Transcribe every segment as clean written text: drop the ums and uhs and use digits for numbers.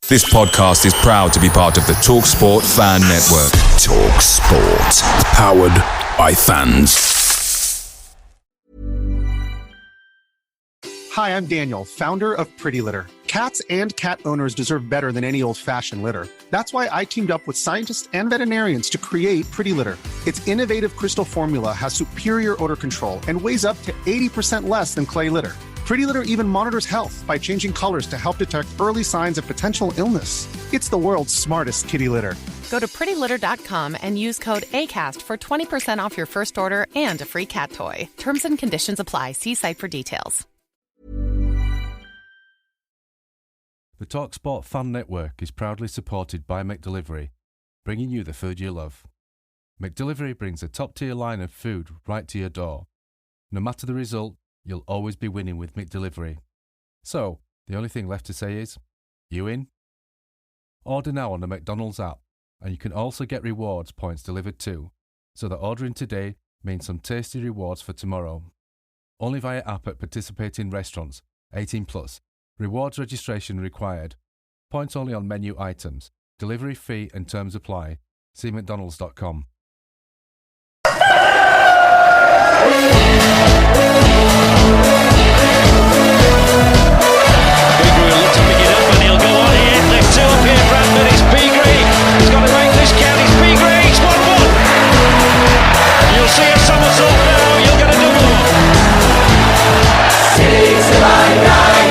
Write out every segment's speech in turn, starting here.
This podcast is proud to be part of the TalkSport Fan Network. TalkSport. Powered by fans. Hi, I'm Daniel, founder of Pretty Litter. Cats and cat owners deserve better than any old-fashioned litter. That's why I teamed up with scientists and veterinarians to create Pretty Litter. Its innovative crystal formula has superior odor control and weighs up to 80% less than clay litter. Pretty Litter even monitors health by changing colors to help detect early signs of potential illness. It's the world's smartest kitty litter. Go to prettylitter.com and use code ACAST for 20% off your first order and a free cat toy. Terms and conditions apply. See site for details. The TalkSport Fan Network is proudly supported by McDelivery, bringing you the food you love. McDelivery brings a top-tier line of food right to your door. No matter the result, you'll always be winning with McDelivery. So, the only thing left to say is, you in? Order now on the McDonald's app, and you can also get rewards points delivered too, so that ordering today means some tasty rewards for tomorrow. Only via app at participating restaurants, 18 plus. Rewards registration required. Points only on menu items. Delivery fee and terms apply. See mcdonalds.com. Will look to pick it up and he'll go on here. Left two up here, Bradford. It's Beagrey. He's got to make this count. It's Beagrey. It's 1-1. You'll see a somersault now. You'll get a double. City till I die.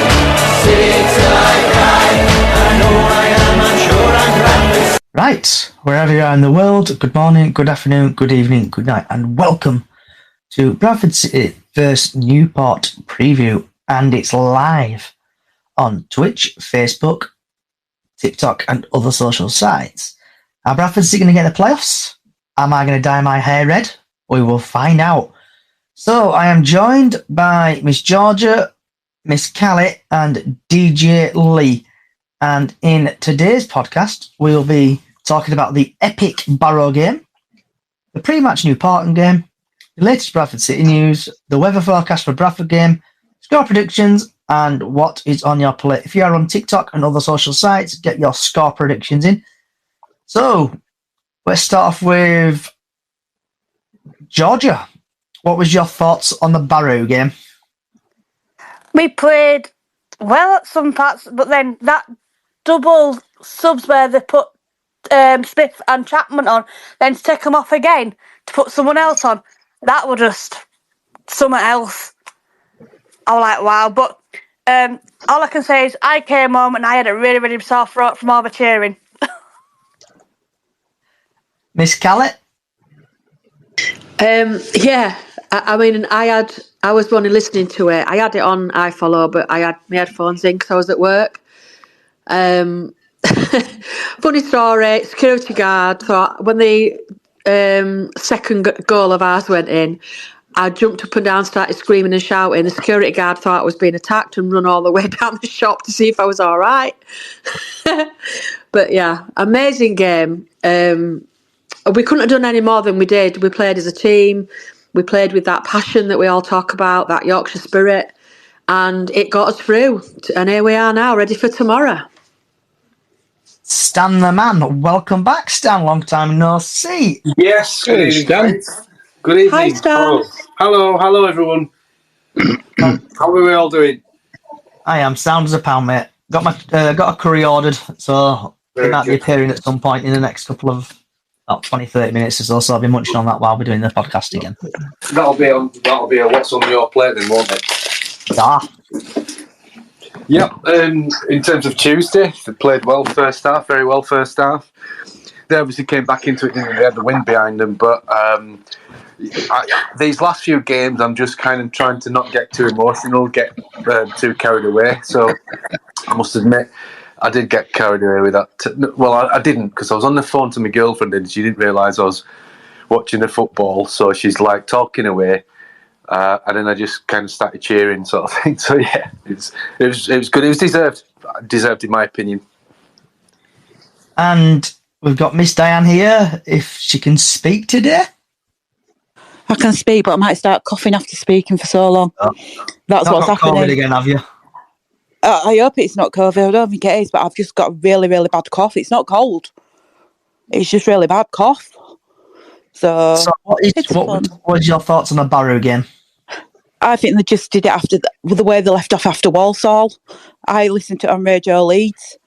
City till I die. I know I am. I'm sure I'm glad. Right, wherever you are in the world, good morning, good afternoon, good evening, good night, and welcome to Bradford City vs Newport preview, and it's live on Twitch, Facebook, TikTok, and other social sites. Are Bradford City going to get the playoffs? Am I going to dye my hair red? We will find out. So I am joined by Miss Georgia, Miss Callie, and DJ Lee. And in today's podcast, we'll be talking about the epic Barrow game, the pre-match Newporton game, the latest Bradford City news, the weather forecast for Bradford game, score predictions, and what is on your plate. If you are on TikTok and other social sites, get your score predictions in. So, let's start off with Georgia. What was your thoughts on the Barrow game? We played well at some parts, but then that double subs where they put Smith and Chapman on, then to take them off again to put someone else on, that was just something else. I was like, wow. But all I can say is I came home and I had a really, really sore throat from all the cheering. Miss Callie? Yeah, I mean, I was only listening to it. I had it on iFollow, but I had my headphones in because I was at work. Funny story, security guard. So when the second goal of ours went in, I jumped up and down, started screaming and shouting. The security guard thought I was being attacked and run all the way down the shop to see if I was all right. But yeah, amazing game. We couldn't have done any more than we did. We played as a team. We played with that passion that we all talk about, that Yorkshire spirit, and it got us through. And here we are now, ready for tomorrow. Stan the man, welcome back, Stan. Long time no see. Yes, good evening, Stan. Good evening. Hi, Stan. Hello, everyone. How are we all doing? I am sound as a pound, mate. Got a curry ordered, so it might be appearing at some point in the next couple of 20-30 minutes or so. So I'll be munching on that while we're doing the podcast again. That'll be a what's on your plate then, won't it? Ah. Yep. In terms of Tuesday, they played well first half, very well first half. They obviously came back into it, didn't they? They had the wind behind them, but these last few games, I'm just kind of trying to not get too emotional, get too carried away. So I must admit, I did get carried away with that. Well, I didn't, because I was on the phone to my girlfriend and she didn't realise I was watching the football. So she's like talking away. And then I just kind of started cheering, sort of thing. So yeah, it was good. It was deserved in my opinion. And we've got Miss Diane here, if she can speak today. I can speak, but I might start coughing after speaking for so long. Oh. That's what's happening. COVID again, have you? I hope it's not COVID. I don't think it is, but I've just got a really, really bad cough. It's not cold. It's just really bad cough. So what was your thoughts on the Barrow game? I think they just did it after the way they left off after Walsall. I listened to it on Radio Leeds.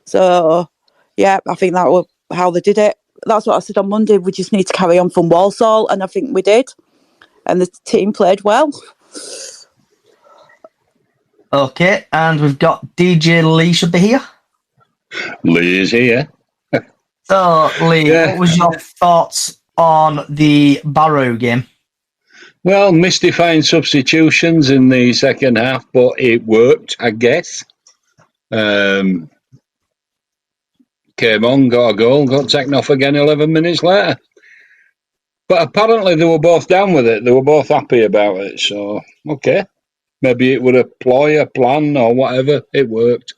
So, yeah, I think that was how they did it. That's what I said on Monday. We just need to carry on from Walsall, and I think we did. And the team played well. Okay, and we've got DJ Lee should be here. Lee is here. So, Lee, what was your thoughts on the Barrow game? Well, mystifying substitutions in the second half, but it worked, I guess. Came on, got a goal, got taken off again 11 minutes later. But apparently they were both down with it. They were both happy about it. So, okay. Maybe it was a ploy, a plan, or whatever. It worked.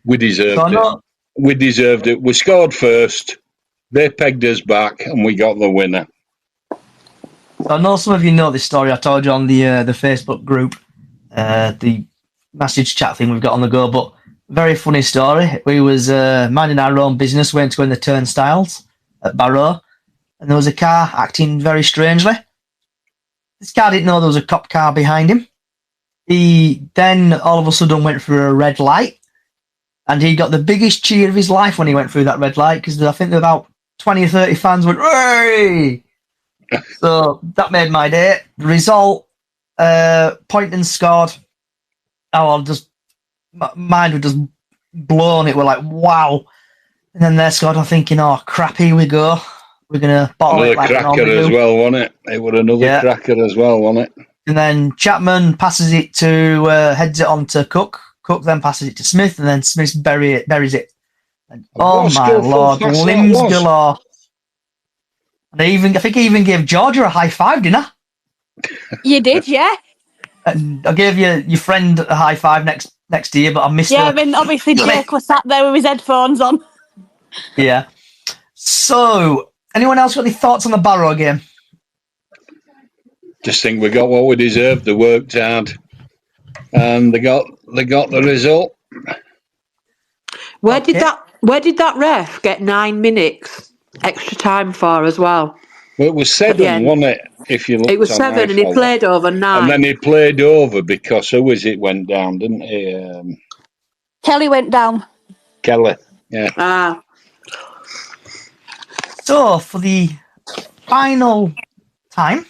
We deserved it. We deserved it. We scored first. They pegged us back, and we got the winner. So I know some of you know this story. I told you on the Facebook group, the message chat thing we've got on the go, but very funny story. We was minding our own business, went to go in the turnstiles at Barrow, and there was a car acting very strangely. This car didn't know there was a cop car behind him. He then all of a sudden went through a red light, and he got the biggest cheer of his life when he went through that red light, because I think there were about 20 or 30 fans went, "Hooray!" So that made my day. The result, Poynton scored. Oh, mine was just blown. It were like, wow. And then they scored. I'm thinking, oh, crap, here we go. We're going to bottle another it like cracker as well, wasn't it? It was another cracker as well, wasn't it? And then Chapman passes it to, heads it on to Cook. Cook then passes it to Smith, and then Smith buries it. And, oh, my Lord, limbs galore. And I think I even gave Georgia a high five, didn't I? You did, yeah. And I gave your friend a high five next to you, but I missed Yeah, I mean, obviously Jake was sat there with his headphones on. Yeah. So, anyone else got any thoughts on the Barrow game? Just think we got what we deserved. They worked hard, and they got the result. Where did that ref get 9 minutes extra time for as well? Well, it was 7, wasn't it? If you looked, it was 7, and he played over 9. And then he played over because who was it went down, didn't he? Kelly went down. Kelly, yeah. So for the final time,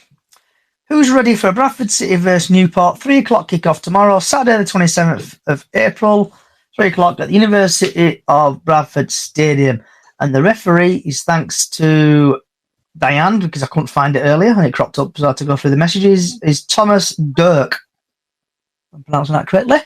who's ready for Bradford City versus Newport? 3:00 kickoff tomorrow, Saturday the 27th of April, 3:00 at the University of Bradford Stadium. And the referee is, thanks to Diane, because I couldn't find it earlier and it cropped up, so I had to go through the messages, is Thomas Dirk. I'm pronouncing that correctly.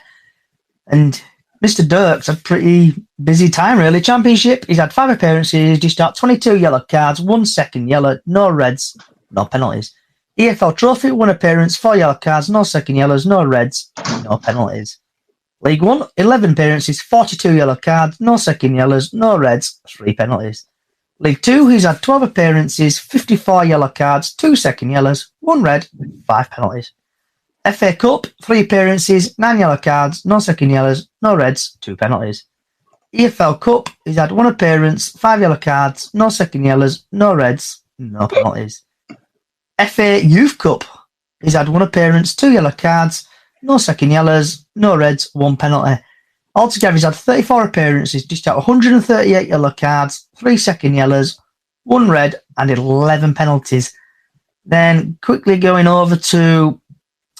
And Mr. Dirk's a pretty busy time, really. Championship, he's had 5 appearances, dished out 22 yellow cards, 1 second yellow, no reds, no penalties. EFL Trophy, 1 appearance, 4 yellow cards, no second yellows, no reds, no penalties. League 1, 11 appearances, 42 yellow cards, no second yellows, no reds, 3 penalties. League 2, he's had 12 appearances, 54 yellow cards, 2 second yellows, 1 red, 5 penalties. FA Cup, 3 appearances, 9 yellow cards, no second yellows, no reds, 2 penalties. EFL Cup, he's had 1 appearance, 5 yellow cards, no second yellows, no reds, no penalties. FA Youth Cup, he's had 1 appearance, 2 yellow cards, no second yellows, no reds, 1 penalty. Altogether, he's had 34 appearances, dished out 138 yellow cards, 3 second yellows, 1 red, and 11 penalties. Then, quickly going over to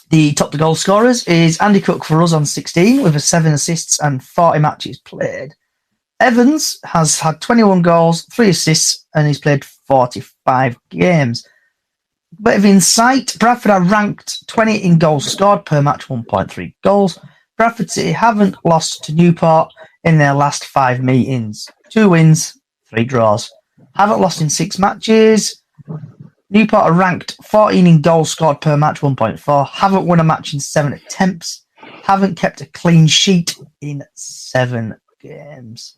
the top to goal scorers, is Andy Cook for us on 16 with 7 assists and 40 matches played. Evans has had 21 goals, 3 assists, and he's played 45 games. Bit of insight, Bradford are ranked 20 in goals scored per match, 1.3 goals. Bradford City haven't lost to Newport in their last 5 meetings. 2 wins, 3 draws. Haven't lost in 6 matches. Newport are ranked 14 in goals scored per match, 1.4. Haven't won a match in 7 attempts. Haven't kept a clean sheet in 7 games.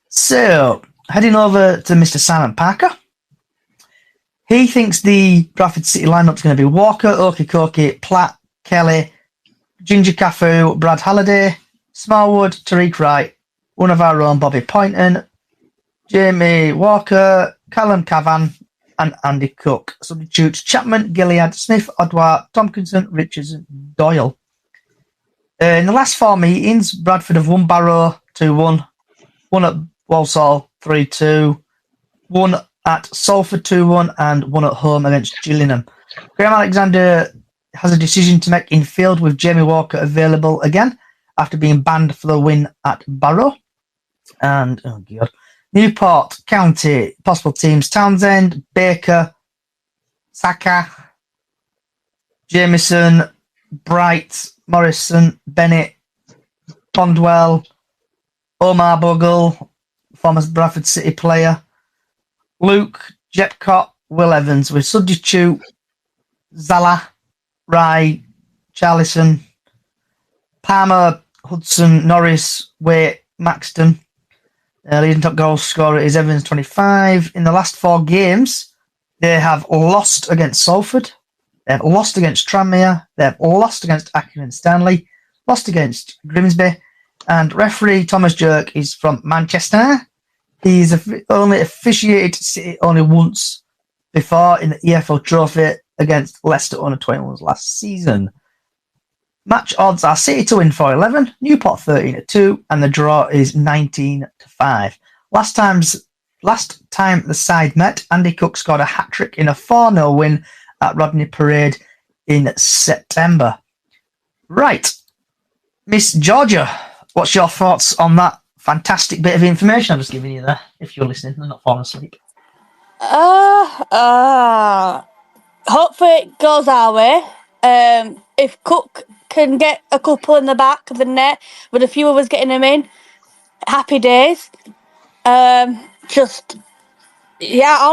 So, heading over to Mr. Simon Parker. He thinks the Bradford City lineup's going to be Walker, Okikoki, Platt, Kelly, Ginger Cafu, Brad Halliday, Smallwood, Tariq Wright, one of our own Bobby Poynton, Jamie Walker, Callum Cavan, and Andy Cook. Substitutes Chapman, Gilead, Smith, Odwar, Tompkinson, Richards, and Doyle. In the last 4 meetings, Bradford have won Barrow 2-1, won at Walsall 3-2, won at Salford 2-1, and won at home against Gillingham. Graham Alexander has a decision to make in field with Jamie Walker available again after being banned for the win at Barrow. And, oh God, Newport County, possible teams: Townsend, Baker, Saka, Jamieson, Bright, Morrison, Bennett, Pondwell, Omar Bogle, former Bradford City player, Luke, Jepcott, Will Evans, with substitute Zala, Rye, Charlison, Palmer, Hudson, Norris, Waite, Maxton. Leading top goal scorer is Evans, 25. In the last 4 games, they have lost against Salford, they have lost against Tranmere, they have lost against Accrington Stanley, lost against Grimsby, and referee Thomas Jerk is from Manchester. He's only officiated City only once before in the EFL Trophy against Leicester under 21s last season. Match odds are City to win 4-11, Newport 13-2, and the draw is 19-5. Last time the side met, Andy Cook scored a hat-trick in a 4-0 win at Rodney Parade in September. Right, Miss Georgia, what's your thoughts on that fantastic bit of information I've just given you there, if you're listening and not falling asleep? Hopefully it goes our way. If Cook can get a couple in the back of the net with a few of us getting them in, happy days. All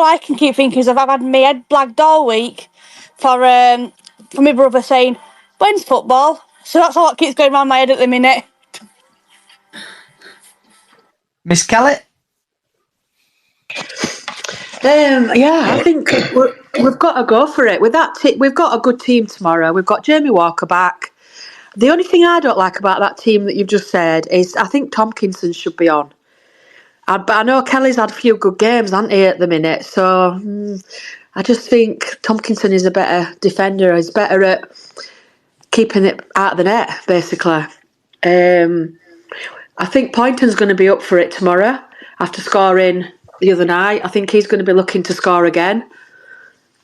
I can keep thinking is I've had my head blagged all week for my brother saying, when's football? So that's all that keeps going around my head at the minute. Miss Kelly? I think we've got to go for it. With that, we've got a good team tomorrow. We've got Jamie Walker back. The only thing I don't like about that team that you've just said is I think Tompkinson should be on. But I know Kelly's had a few good games, hasn't he, at the minute? So I just think Tompkinson is a better defender. He's better at keeping it out of the net, basically. I think Poynton's going to be up for it tomorrow after scoring the other night. I think he's going to be looking to score again.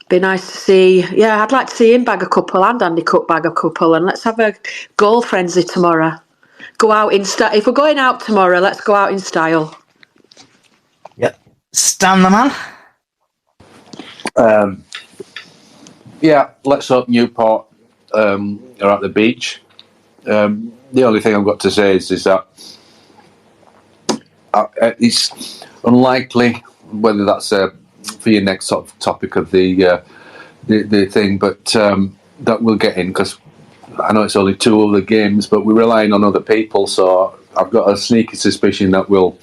Be nice to see. Yeah, I'd like to see him bag a couple and Andy Cook bag a couple, and let's have a goal frenzy tomorrow. Go out in style. If we're going out tomorrow, let's go out in style. Yep. Stan the man. Let's hope Newport are at the beach. The only thing I've got to say is that it's unlikely, whether that's for your next sort of topic of the thing, but that we'll get in, because I know it's only 2 other games, but we're relying on other people. So I've got a sneaky suspicion that we'll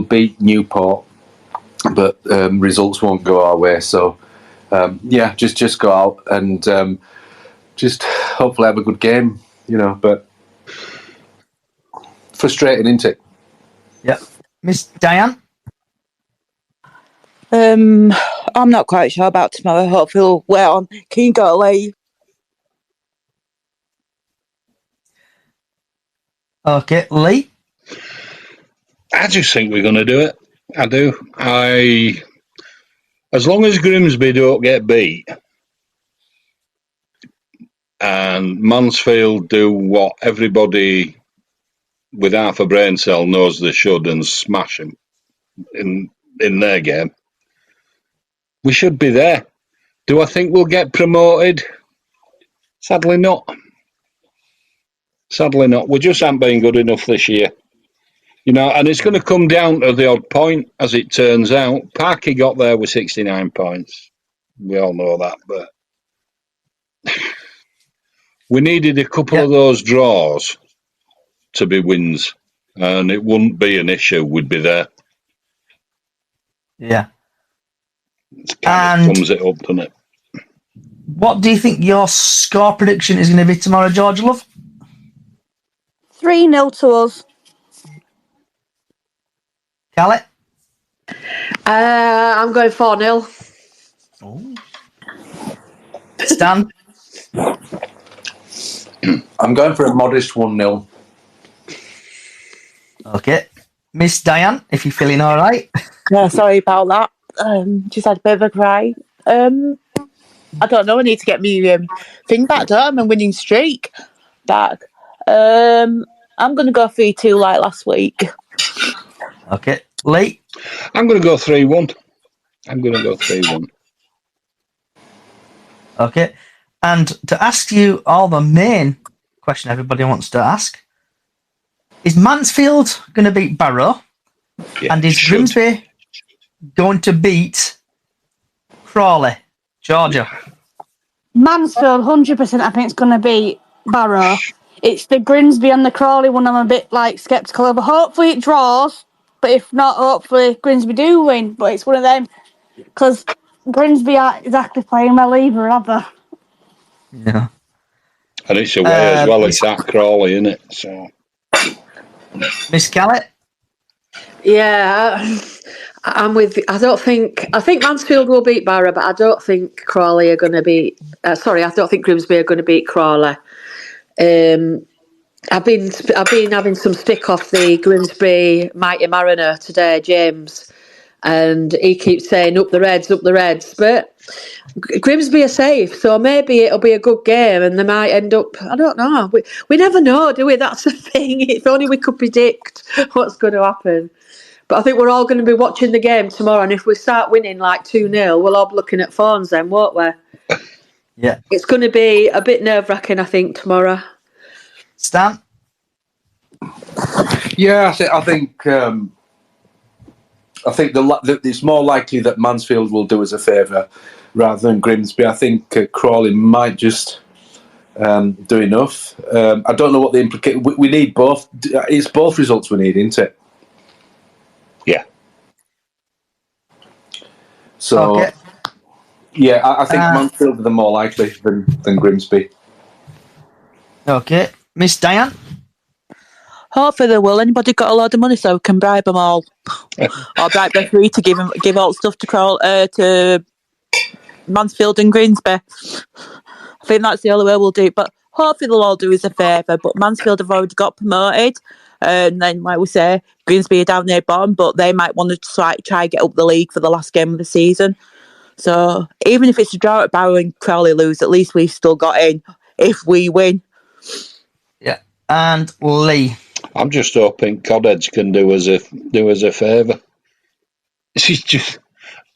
beat Newport, but results won't go our way. So just go out and just hopefully have a good game, But frustrating, isn't it? Yeah, Miss Diane. I'm not quite sure about tomorrow. Hopefully we'll wait on. Can you go, Lee? Okay, Lee. I just think we're going to do it. I do. As long as Grimsby don't get beat and Mansfield do what everybody with half a brain cell knows they should and smash them in their game, we should be there. Do I think we'll get promoted? Sadly not. Sadly not. We just haven't been good enough this year. And it's going to come down to the odd point, as it turns out. Parky got there with 69 points. We all know that, but we needed a couple of those draws to be wins, and it wouldn't be an issue. We'd be there. Yeah. It kind of sums it up, doesn't it? what do you think your score prediction is going to be tomorrow, George Love? 3-0 to us. Callie? I'm going 4-0. Oh. Stan? I'm going for a modest 1-0. Okay. Miss Diane, if you're feeling all right. Yeah, sorry about that. Just had a bit of a cry. I don't know. I need to get me thing back, don't I? My winning streak back. I'm going to go 3-2 like last week. Okay. Lee? I'm going to go 3-1. I'm going to go 3-1. Okay. And to ask you all the main question everybody wants to ask, is Mansfield going to beat Barrow? Yeah, and is Grimsby going to beat Crawley? Georgia? Mansfield, 100%, I think it's going to be Barrow. It's the Grimsby and the Crawley one I'm a bit sceptical over. Hopefully it draws, but if not, hopefully Grimsby do win. But it's one of them, because Grimsby aren't exactly playing well either, have they? Yeah. And it's away as well. It's at Crawley, isn't it? So, Miss Callett? Yeah, I'm with. I think Mansfield will beat Barrow, but I don't think Crawley are going to beat. I don't think Grimsby are going to beat Crawley. I've been having some stick off the Grimsby Mighty Mariner today, James, and he keeps saying up the Reds, but Grimsby are safe, so maybe it'll be a good game, and they might end up. I don't know. We never know, do we? That's the thing. If only we could predict what's going to happen. But I think we're all going to be watching the game tomorrow, and if we start winning 2-0, we'll all be looking at phones then, won't we? Yeah. It's going to be a bit nerve-wracking, I think, tomorrow. Stan? Yeah, I think it's more likely that Mansfield will do us a favour rather than Grimsby. I think Crawley might just do enough. I don't know what the implication. We need both. It's both results we need, isn't it? Yeah. So, okay. Yeah, I think Mansfield are the more likely than Grimsby. Okay. Miss Diane? Hopefully they will. Anybody got a lot of money so we can bribe them all? Or bribe them free to give all stuff to Mansfield and Grimsby. I think that's the only way we'll do it. But hopefully they'll all do us a favour. But Mansfield have already got promoted. And then, like we say, Grimsby are down near bottom, but they might want to try get up the league for the last game of the season. So even if it's a draw at Barrow and Crawley lose, at least we've still got in if we win. Yeah. And Lee? I'm just hoping Codheads can do us a favour. It's just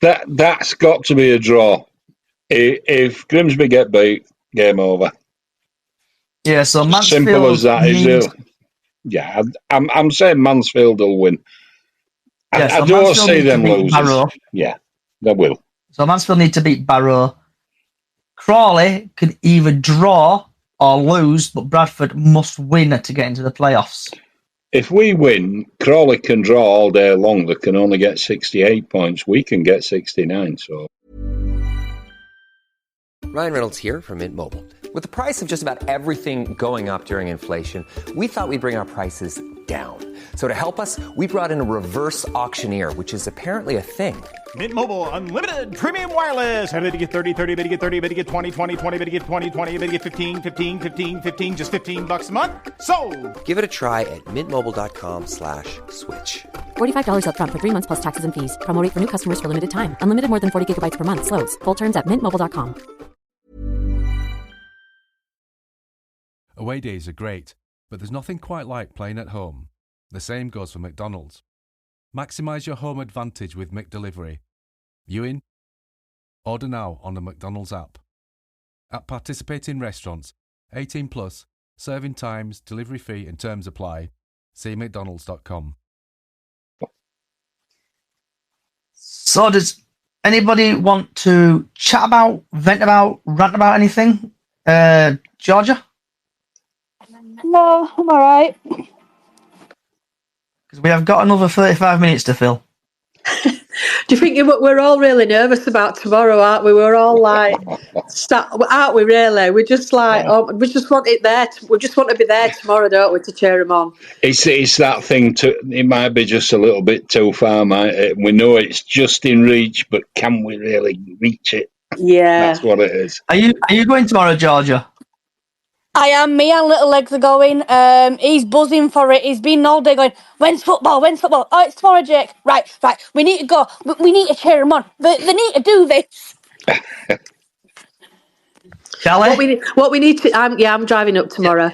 that's got to be a draw. If Grimsby get beat, game over. Yeah, so Mansfield. Simple as that, is it? Yeah, I'm saying Mansfield will win. Yeah, so I don't see them losing. Barrow. Yeah, they will. So Mansfield need to beat Barrow. Crawley can either draw or lose, but Bradford must win to get into the playoffs. If we win, Crawley can draw all day long. They can only get 68 points. We can get 69. So. Ryan Reynolds here from Mint Mobile. With the price of just about everything going up during inflation, we thought we'd bring our prices down. So to help us, we brought in a reverse auctioneer, which is apparently a thing. Mint Mobile Unlimited Premium Wireless. How to get 30, 30, bit to get 30, bit to get 20, 20, 20, bit to get 20, 20, bit to get 15, 15, 15, 15, just $15 a month? Sold! Give it a try at mintmobile.com/switch. $45 up front for 3 months plus taxes and fees. Promo rate for new customers for limited time. Unlimited more than 40 gigabytes per month. Slows full terms at mintmobile.com. Away days are great, but there's nothing quite like playing at home. The same goes for McDonald's. Maximise your home advantage with McDelivery. You in? Order now on the McDonald's app. At participating restaurants, 18 plus, serving times, delivery fee and terms apply. See mcdonalds.com. So does anybody want to chat about, vent about, rant about anything? Georgia? No, I'm all right. Because we have got another 35 minutes to fill. Do you think we're all really nervous about tomorrow, aren't we? We're all like, aren't we really? We're just like, we just want it there. We just want to be there tomorrow, don't we, to cheer them on? It's that thing. It might be just a little bit too far, might it? We know it's just in reach, but can we really reach it? Yeah. That's what it is. Are you going tomorrow, Georgia? I am. Me and Little Legs are going. He's buzzing for it. He's been all day going, when's football? When's football? Oh, it's tomorrow, Jake. Right. We need to go. We need to cheer him on. They need to do this. Kelly? What we need to... I'm driving up tomorrow.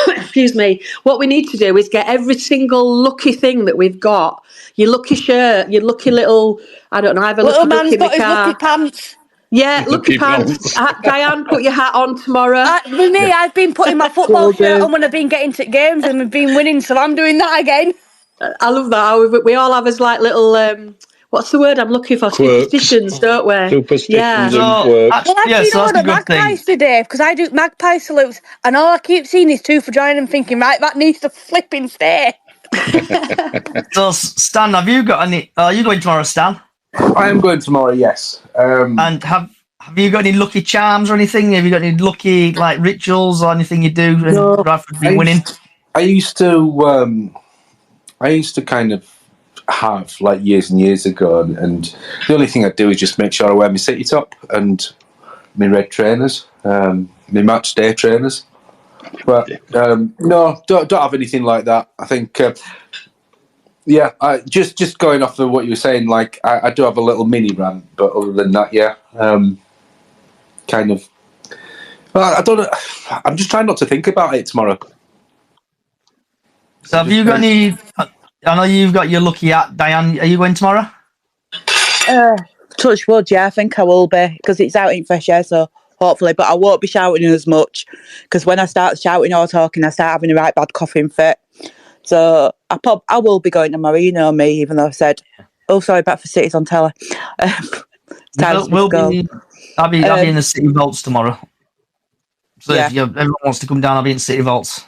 Excuse me. What we need to do is get every single lucky thing that we've got. Your lucky shirt, your lucky little... I don't know, I have a little lucky man's got his lucky pants. Yeah, lucky pants. Diane, put your hat on tomorrow. With me, I've been putting my football shirt on when I've been getting to games and we've been winning, so I'm doing that again. I love that. We all have as like little, what's the word I'm looking for? Quirks. Superstitions, don't we? Superstitions and quirks. Well, I've seen all the magpies today, because I do magpie salutes, and all I keep seeing is 2 for joining and thinking, right, that needs to flipping stay. So, Stan, have you got any... Are you going tomorrow, Stan? I am going tomorrow, yes. And have you got any lucky charms or anything? Have you got any lucky rituals or anything you do? No, Bradford been winning. I used to kind of have years and years ago, and the only thing I do is just make sure I wear my city top and my red trainers, my match day trainers. But no, don't have anything like that. I think. Yeah, just going off of what you were saying, I do have a little mini rant, but other than that, yeah, kind of. Well, I don't know. I'm just trying not to think about it tomorrow. So, have you got any? I know you've got your lucky hat, Diane. Are you going tomorrow? Touch wood, yeah, I think I will be because it's out in fresh air, so hopefully. But I won't be shouting as much because when I start shouting or talking, I start having a right bad coughing fit. So I will be going tomorrow, you know me, even though I said, oh, sorry, Bradford City's on telly. I'll be in the City Vaults tomorrow. So if everyone wants to come down, I'll be in City Vaults.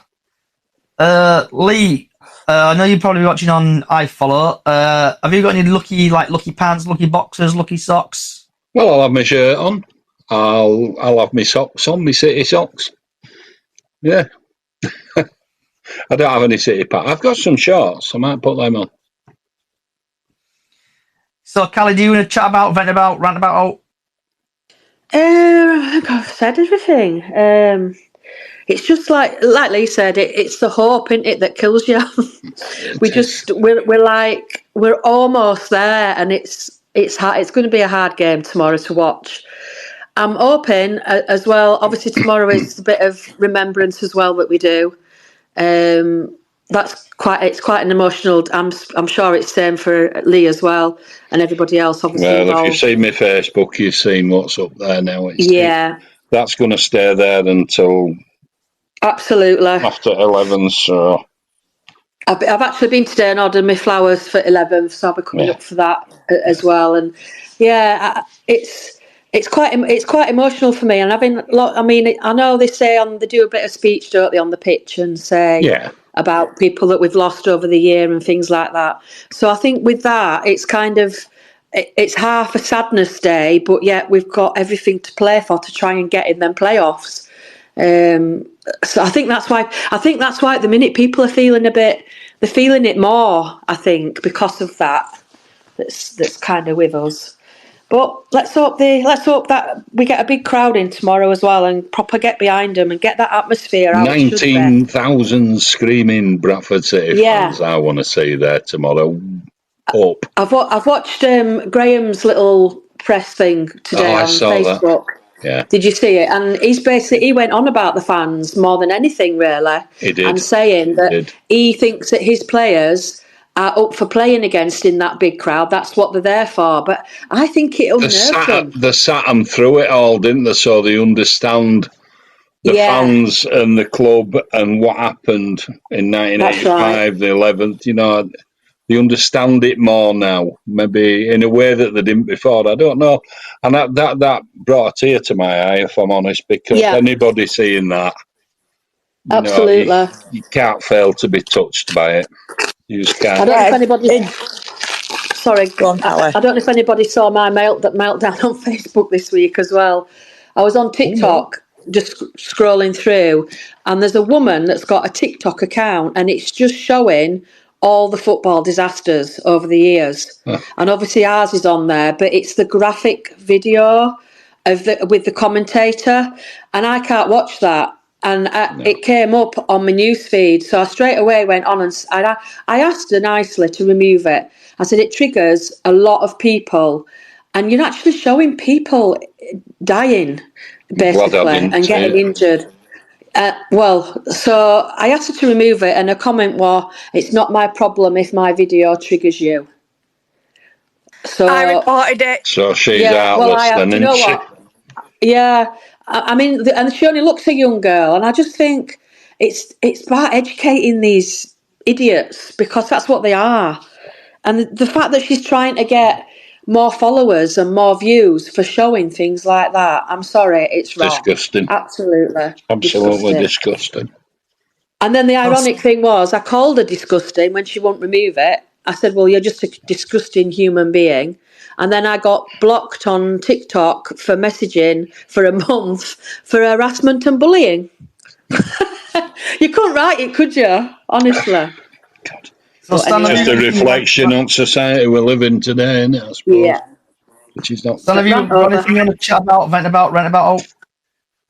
Lee, I know you're probably watching on iFollow. Have you got any lucky pants, lucky boxers, lucky socks? Well, I'll have my shirt on. I'll have my socks on, my City socks. Yeah. I don't have any City pants. I've got some shorts. I might put them on. So, Callie, do you want to chat about, vent about, rant about? I think I've said everything. It's just like Lee said, it's the hope, isn't it, that kills you. we're almost there, and it's hard. It's going to be a hard game tomorrow to watch. I'm hoping as well. Obviously, tomorrow is a bit of remembrance as well that we do. It's quite an emotional. I'm sure it's same for Lee as well, and everybody else. Obviously, well, if you've seen my Facebook, you've seen what's up there now. That's going to stay there until absolutely after 11. So I've actually been today and ordered my flowers for 11th, so I'll be coming up for that as well. And it's quite emotional for me, and I know they say they do a bit of speech, don't they, on the pitch and say about people that we've lost over the year and things like that. So I think with that, it's kind of it's half a sadness day, but yet we've got everything to play for to try and get in them playoffs. So I think that's why at the minute people are feeling they're feeling it more. I think because of that, that's kind of with us. But let's hope that we get a big crowd in tomorrow as well and proper get behind them and get that atmosphere out. 19,000 screaming Bradford City fans I want to see there tomorrow. Hope. I've watched Graham's little press thing today on Facebook. Yeah. Did you see it? And he went on about the fans more than anything, really. He did. And saying that he thinks that his players are up for playing against in that big crowd. That's what they're there for. But I think it unnerved them. They sat them through it all, didn't they? So they understand the fans and the club and what happened in 1985, the 11th. You know, they understand it more now, maybe in a way that they didn't before. I don't know. And that brought a tear to my eye, if I'm honest, because anybody seeing that, absolutely, you can't fail to be touched by it. You just can't. I don't know if anybody. sorry. Go on, Tally. I don't know if anybody saw my meltdown on Facebook this week as well. I was on TikTok just scrolling through, and there's a woman that's got a TikTok account, and it's just showing all the football disasters over the years. And obviously ours is on there, but it's the graphic video with the commentator, and I can't watch that. And it came up on my news feed, so I straight away went on and I asked her nicely to remove it. I said it triggers a lot of people, and you're actually showing people dying, basically, and getting injured. So I asked her to remove it, and her comment was, "It's not my problem if my video triggers you." So I reported it. So she's heartless then, you know isn't she? what? Yeah, I mean, and she only looks a young girl, and I just think it's about educating these idiots, because that's what they are. And the fact that she's trying to get more followers and more views for showing things like that, I'm sorry, it's wrong. Disgusting. Absolutely disgusting. And then the ironic thing was, I called her disgusting when she won't remove it. I said, well, you're just a disgusting human being. And then I got blocked on TikTok for messaging for a month for harassment and bullying. You couldn't write it, could you? Honestly. God. It's just a reflection on society we live in today, isn't it, I suppose? Yeah. Which is not... Son, have you got anything you want to chat about, vent about?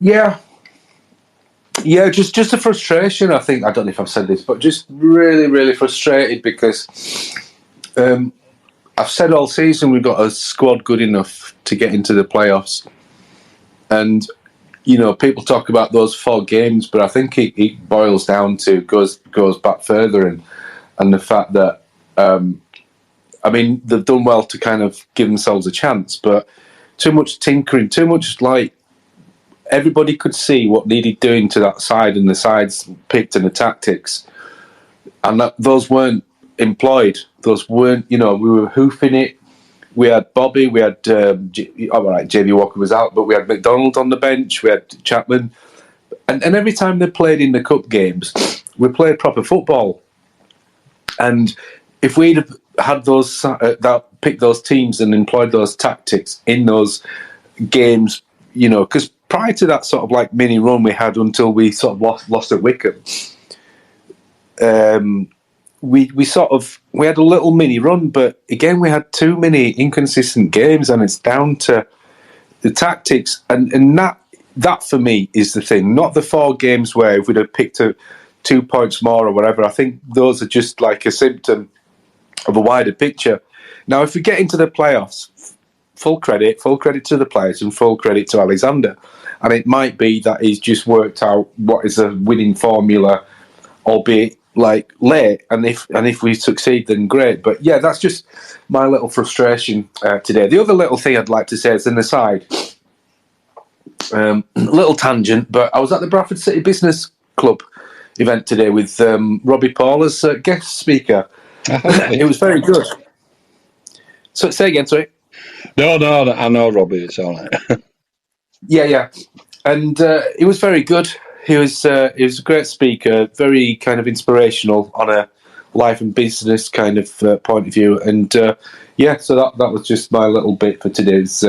Yeah, just a frustration, I think. I don't know if I've said this, but just really, really frustrated because I've said all season we've got a squad good enough to get into the playoffs. And, you know, people talk about those 4 games, but I think it boils down to, goes back further, and the fact that, I mean, they've done well to kind of give themselves a chance, but too much tinkering, too much, like, everybody could see what needed doing to that side, and the sides picked and the tactics, and those weren't employed. Those weren't, you know, we were hoofing it. We had Bobby, we had, Jamie Walker was out, but we had McDonald on the bench, we had Chapman, and every time they played in the cup games, we played proper football. And if we'd have had those, picked those teams and employed those tactics in those games, you know, because prior to that sort of like mini run we had until we sort of lost at Wickham, we had a little mini run, but again we had too many inconsistent games, and it's down to the tactics, and that for me is the thing, not the 4 games where if we'd have picked 2 points more or whatever. I think those are just like a symptom of a wider picture. Now, if we get into the playoffs, full credit to the players and full credit to Alexander. And it might be that he's just worked out what is a winning formula, albeit like late. And if we succeed, then great. But yeah, that's just my little frustration today. The other little thing I'd like to say is an aside, little tangent, but I was at the Bradford City Business Club event today with Robbie Paul as guest speaker. It was very good. So say again, sorry. No, I know Robbie. It's all right. Yeah, and he was very good. He was a great speaker, very kind of inspirational on a life and business kind of point of view. And so that was just my little bit for today's.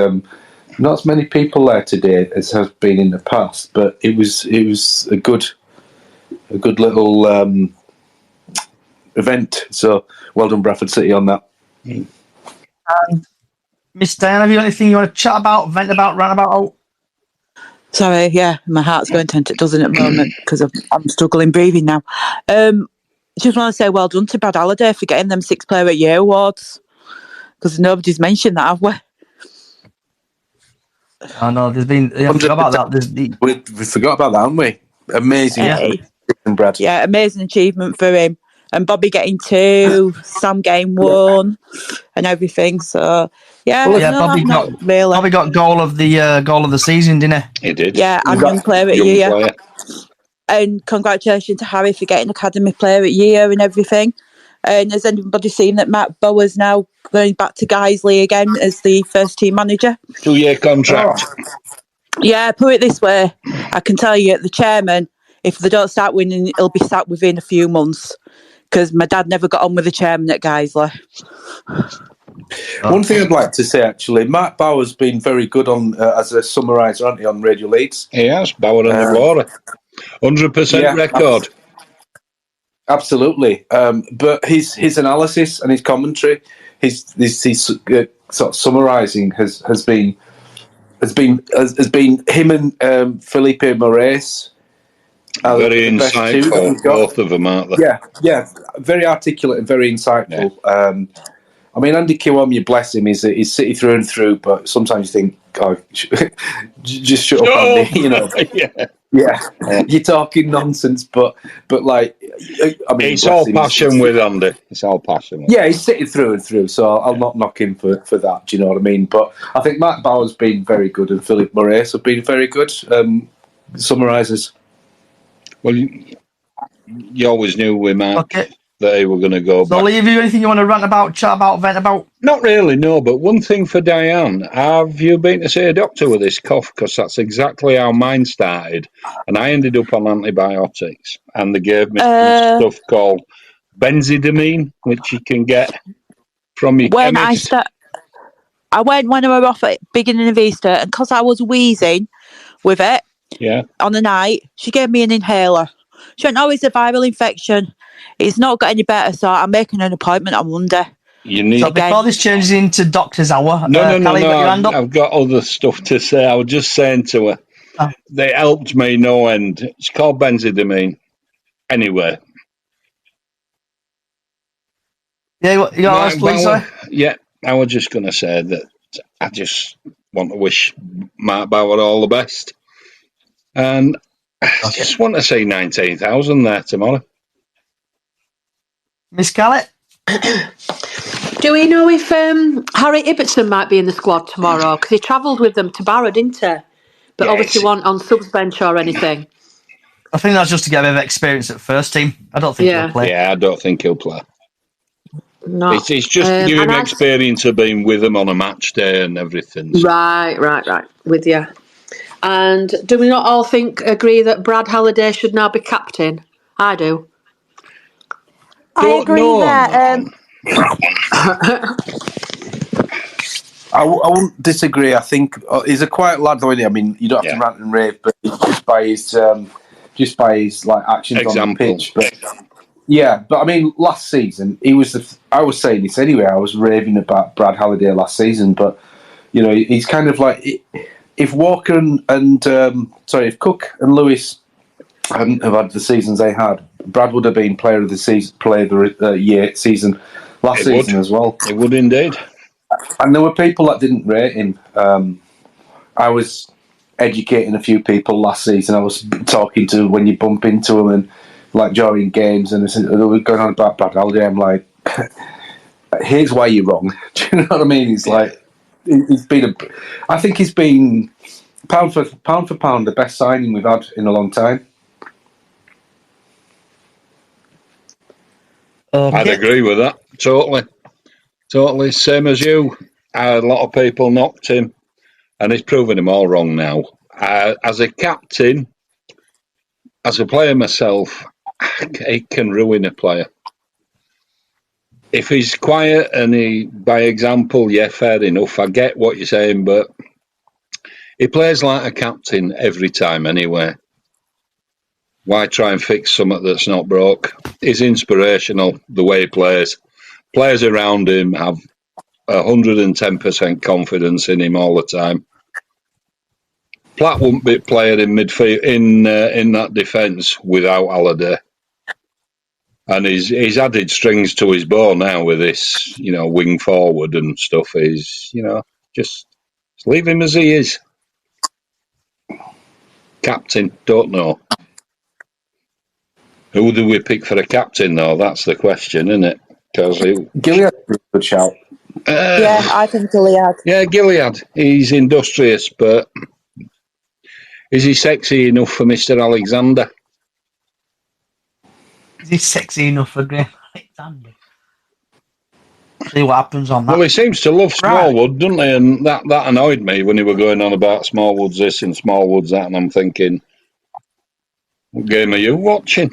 Not as many people there today as has been in the past, but it was a good little event. So well done, Bradford City, on that. Miss Diane, have you got anything you want to chat about, vent about, rant about? Sorry, yeah, my heart's going 10 to a dozen at the moment because I'm struggling breathing now. Just want to say well done to Brad Halliday for getting them 6 Player of the Year awards, because nobody's mentioned that, have we? I know, there's been... I forgot about that. We forgot about that, haven't we? Amazing. Hey. Brad. Yeah, amazing achievement for him. And Bobby getting 2, Sam getting 1, and everything. So yeah, Bobby got goal of the season, didn't he? He did. Yeah, and young player of the year. And congratulations to Harry for getting Academy Player of the Year and everything. And has anybody seen that Matt Bower's now going back to Guiseley again as the first team manager? 2-year contract. Yeah, put it this way, I can tell you, the chairman, if they don't start winning, he'll be sacked within a few months. Because my dad never got on with the chairman at Guiseley. One thing I'd like to say, actually, Mark Bauer's been very good on as a summariser, hasn't he, on Radio Leeds? He has, Bauer and the Glory. 100% record. Absolutely. But his analysis and his commentary, his sort of summarising has been him and Felipe Moraes. Very insightful, both of them, aren't they? Yeah, very articulate and very insightful. Yeah. I mean, Andy Kiwami, bless him, he's City through and through, but sometimes you think, oh, just shut up, Andy, you know. Yeah, you're talking nonsense, but like, I mean, it's all passion with Andy. It's all passion. Yeah, he's City through and through, so I'll not knock him for that. Do you know what I mean? But I think Matt Bauer's been very good, and Philip Moraes have been very good summarisers. Well, you always knew with Matt that they were going to go back. So, Lee, have you anything you want to rant about, chat about, vent about? Not really, no. But one thing for Diane, have you been to see a doctor with this cough? Because that's exactly how mine started. And I ended up on antibiotics. And they gave me some stuff called benzidamine, which you can get from your chemist. I went when I was off at beginning of Easter, and because I was wheezing with it on the night, she gave me an inhaler. She went, "Oh, it's a viral infection. It's not got any better, so I'm making an appointment on Monday." You need so before this changes into doctor's hour. No. I've got other stuff to say. I was just saying to her, they helped me no end. It's called benzidamine. Anyway. Yeah, you asked, please, sir? Yeah, I was just going to say that I just want to wish Mark Bauer all the best. And I just want to say 19,000 there tomorrow. Miss Callett? Do we know if Harry Ibbotson might be in the squad tomorrow? Because he travelled with them to Barrow, didn't he? But obviously wasn't on subs bench or anything. I think that's just to get a bit of experience at first team. I don't think he'll play. Yeah, I don't think he'll play. No. It's just give him experience of being with them on a match day and everything. So. Right. With you. And do we not all agree that Brad Halliday should now be captain? I do. I agree that. I won't disagree. I think he's a quiet lad, though. I mean, you don't have to rant and rave, but just by his like actions on the pitch. But but I mean, last season he was. I was saying this anyway. I was raving about Brad Halliday last season, but you know, he's kind of like if Walker if Cook and Lewis hadn't have had the seasons they had, Brad would have been player of the season, season last season as well. It would indeed. And there were people that didn't rate him. I was educating a few people last season. I was talking to when you bump into them and like during games, and they were going on about Brad Halliday. I'm like, here's why you're wrong. Do you know what I mean? He's like, I think he's been pound for pound the best signing we've had in a long time. I'd agree with that. Totally. Same as you. A lot of people knocked him, and he's proven them all wrong now. As a captain, as a player myself, it can ruin a player. If he's quiet and by example, fair enough. I get what you're saying, but he plays like a captain every time anyway. Why try and fix something that's not broke? He's inspirational, the way he plays. Players around him have 110% confidence in him all the time. Platt wouldn't be playing in midfield in that defence without Halliday. And he's added strings to his bow now with this, wing forward and stuff. He's, just leave him as he is. Captain, don't know. Who do we pick for a captain, though? That's the question, isn't it? Gilead, good shout. I think Gilead. Yeah, Gilead. He's industrious, but is he sexy enough for Mr. Alexander? Is he sexy enough for Graham Alexander? See what happens on that. Well, he seems to love Smallwood, doesn't he? And that annoyed me when he were going on about Smallwood's this and Smallwood's that, and I'm thinking, what game are you watching?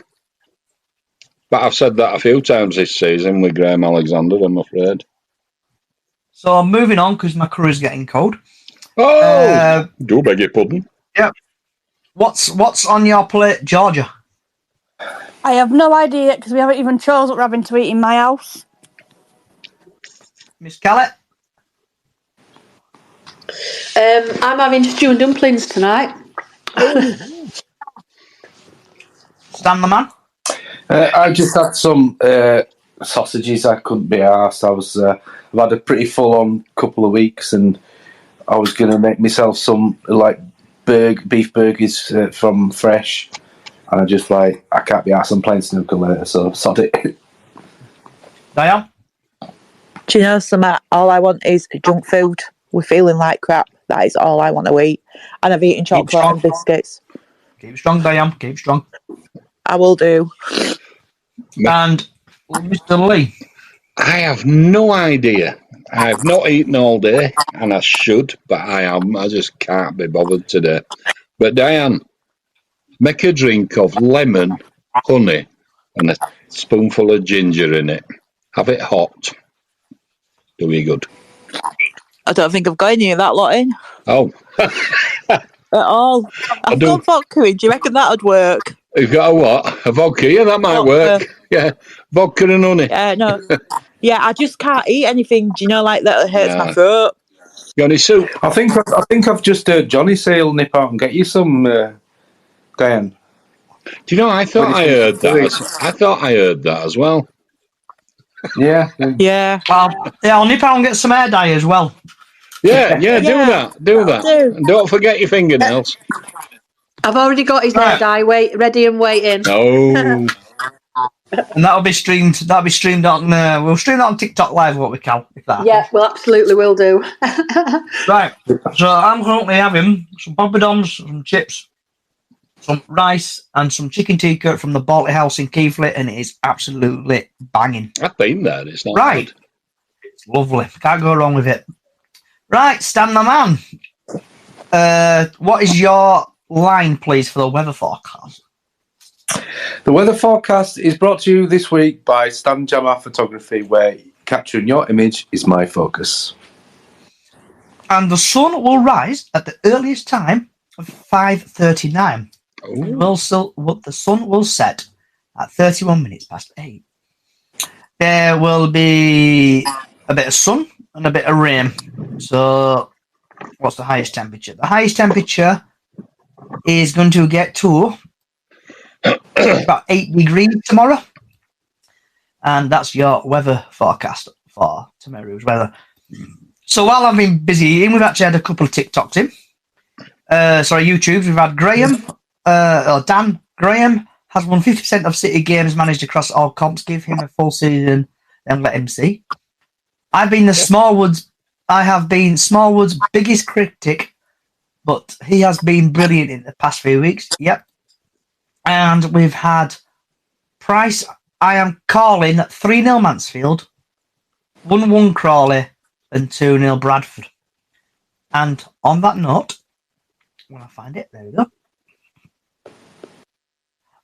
But I've said that a few times this season with Graham Alexander, I'm afraid. So moving on, because my curry's getting cold. Oh, do beg your pardon. Yep. What's on your plate, Georgia? I have no idea because we haven't even chose what we're having to eat in my house. Miss Kellett? I'm having stew and dumplings tonight. Stan the man? I just had some sausages. I couldn't be arsed. I've had a pretty full-on couple of weeks, and I was going to make myself some beef burgers from Fresh, and I just I can't be arsed. I'm playing snooker later, so sod it. Diane? Do you know something? All I want is junk food. We're feeling like crap. That is all I want to eat. And I've eaten chocolate and biscuits. Keep strong, Diane. Keep strong. I will do. And Mr. Lee? I have no idea. I have not eaten all day, and I should, but I just can't be bothered today. But Diane, make a drink of lemon, honey, and a spoonful of ginger in it. Have it hot. Do you good. I don't think I've got any of that lot in. Oh. At all. I've got vodka in. Do you reckon that would work? You've got a what? A vodka? Yeah, that might work. Yeah, vodka and honey. Yeah, no. Yeah, I just can't eat anything, do you know, like that hurts my throat. Got any soup? I think I've just heard Johnny say he'll nip out and get you some, Diane. Do you know, I thought I heard that as well. Yeah. Yeah. I'll nip out and get some air dye as well. Yeah, do that. And don't forget your fingernails. I've already got his hair dye ready and waiting. Oh. And that'll be streamed. On. We'll stream that on TikTok Live. What we can, if that. Yeah, we absolutely will do. Right. So I'm currently having some poppadoms, some chips, some rice, and some chicken tikka from the Baltic House in Keighley, and it is absolutely banging. I've been there. It's not right. good. It's lovely. Can't go wrong with it. Right, Stan the man. What is your line, please, for the weather forecast? The weather forecast is brought to you this week by Stan Jammer Photography, where capturing your image is my focus. And the sun will rise at the earliest time of 5:39. The sun will set at 31 minutes past 8. There will be a bit of sun and a bit of rain. So, what's the highest temperature? The highest temperature is going to get to about 8 degrees tomorrow. And that's your weather forecast for tomorrow's weather. So while I've been busy eating, we've actually had a couple of TikToks in. YouTubes. We've had Dan Graham has won 50% of City games managed across all comps. Give him a full season and let him see. I have been Smallwood's biggest critic, but he has been brilliant in the past few weeks. Yep. And we've had Price. I am calling 3-0 Mansfield, 1-1 Crawley, and 2-0 Bradford. And on that note, when I find it, there we go.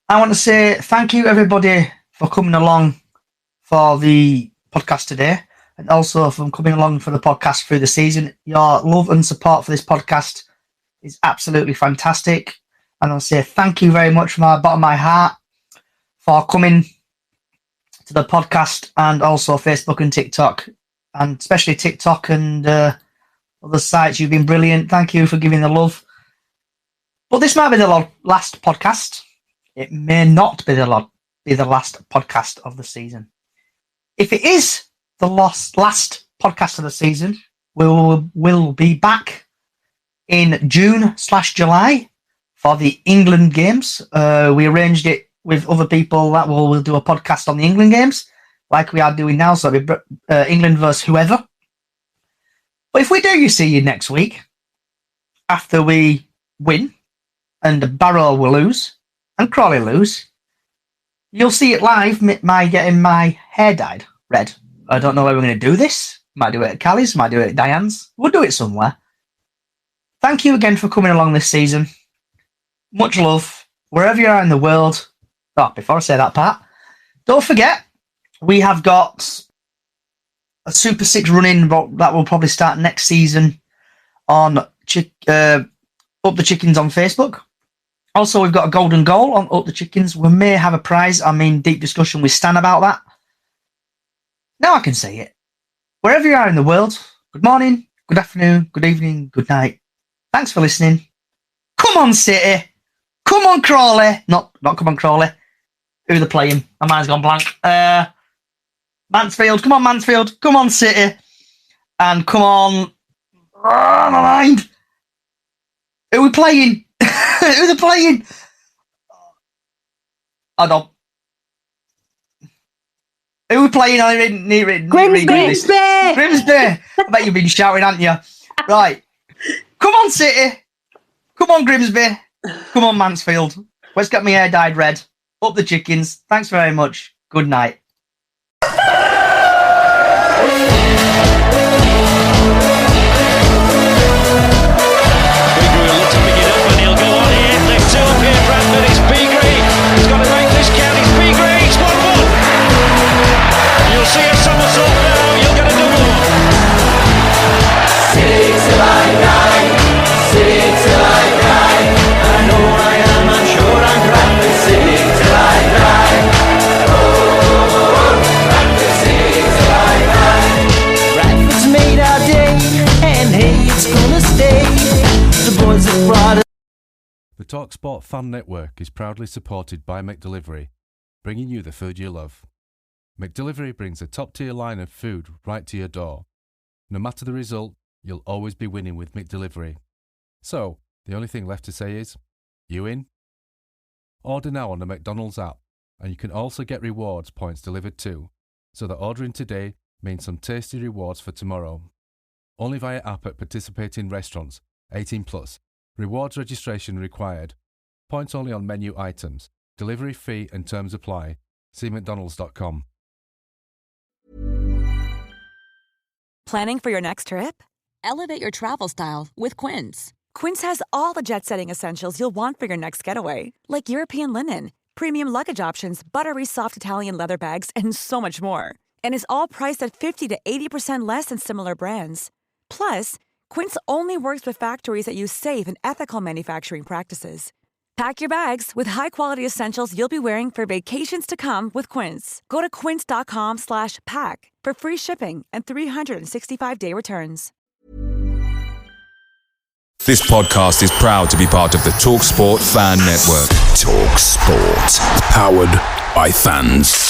I want to say thank you, everybody, for coming along for the podcast today, and also for coming along for the podcast through the season. Your love and support for this podcast is absolutely fantastic. And I'll say thank you very much from the bottom of my heart for coming to the podcast, and also Facebook and TikTok, and especially TikTok and other sites. You've been brilliant. Thank you for giving the love. But this might be the last podcast. It may not be the last podcast of the season. If it is the last podcast of the season, we'll be back in June/July for the England games. We arranged it with other people that we'll do a podcast on the England games, like we are doing now. So it'll be England versus whoever. But if we do, see you next week after we win and Barrow will lose and Crawley lose, you'll see it live. My getting my hair dyed red. I don't know where we're going to do this. Might do it at Callie's, might do it at Diane's. We'll do it somewhere. Thank you again for coming along this season. Much love, wherever you are in the world. Oh, before I say that part, don't forget, we have got a Super 6 run-in that will probably start next season on Up the Chickens on Facebook. Also, we've got a golden goal on Up the Chickens. We may have a prize. I'm in deep discussion with Stan about that. Now I can say it. Wherever you are in the world, good morning, good afternoon, good evening, good night. Thanks for listening. Come on, City. Come on, Crawley. Not come on, Crawley. Who are they playing? My mind's gone blank. Mansfield. Come on, Mansfield. Come on, City. And come on... Oh, my mind. Who are we playing? Who are they playing? Hold on. Who are we playing? I didn't Grimsby. Grimsby. I bet you've been shouting, haven't you? Right. Come on, City. Come on, Grimsby. Come on, Mansfield. Let's get my hair dyed red. Up the Chickens. Thanks very much. Good night. Bradford, it's Beagree. He's got to make this count. It's Beagree. It's 1-1. You'll see a somersault now. You'll get a double one. City till I die. City till I die. I know I am. I'm sure I'm Bradford City till I die. Oh, Bradford City till I die. Bradford's made our day, and hey, it's gonna stay. The boys have brought us. The TalkSport Fan Network is proudly supported by McDelivery, bringing you the food you love. McDelivery brings a top-tier line of food right to your door. No matter the result, you'll always be winning with McDelivery. So, the only thing left to say is, you in? Order now on the McDonald's app, and you can also get rewards points delivered too, so that ordering today means some tasty rewards for tomorrow. Only via app at participating restaurants, 18+. Rewards registration required. Points only on menu items. Delivery fee and terms apply. See mcdonalds.com. Planning for your next trip? Elevate your travel style with Quince. Quince has all the jet-setting essentials you'll want for your next getaway, like European linen, premium luggage options, buttery soft Italian leather bags, and so much more. And is all priced at 50 to 80% less than similar brands. Plus, Quince only works with factories that use safe and ethical manufacturing practices. Pack your bags with high-quality essentials you'll be wearing for vacations to come with Quince. Go to quince.com/pack for free shipping and 365-day returns. This podcast is proud to be part of the TalkSport Fan Network. TalkSport. Powered by fans.